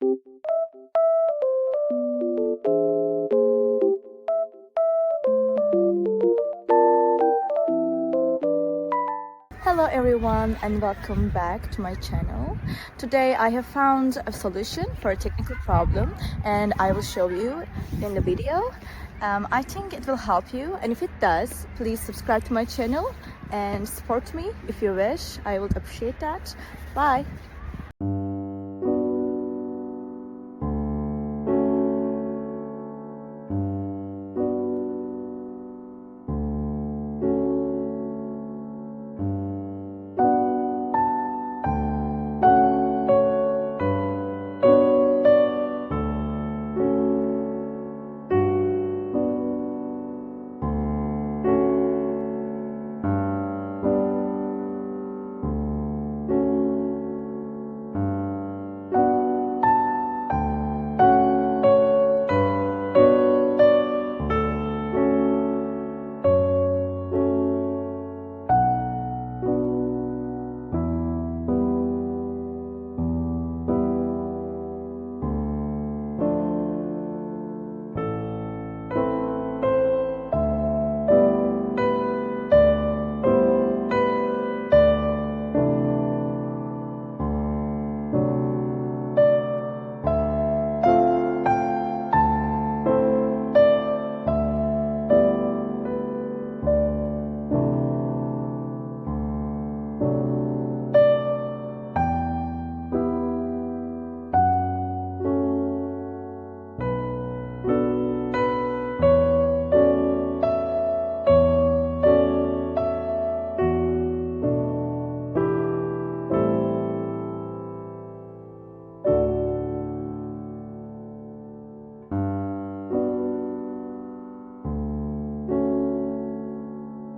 Hello everyone and welcome back to my channel. Today I have found a solution for a technical problem and I will show you in the video. I think it will help you, and if it does, please subscribe to my channel and support me if you wish. I would appreciate that. Bye!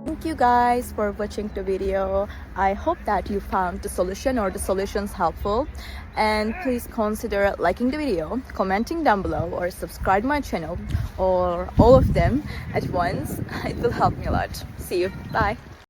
Thank you guys for watching the video. I hope that you found the solution or the solutions helpful, and please consider liking the video, commenting down below, or subscribe my channel, or all of them at once. It will help me a lot. See you. Bye.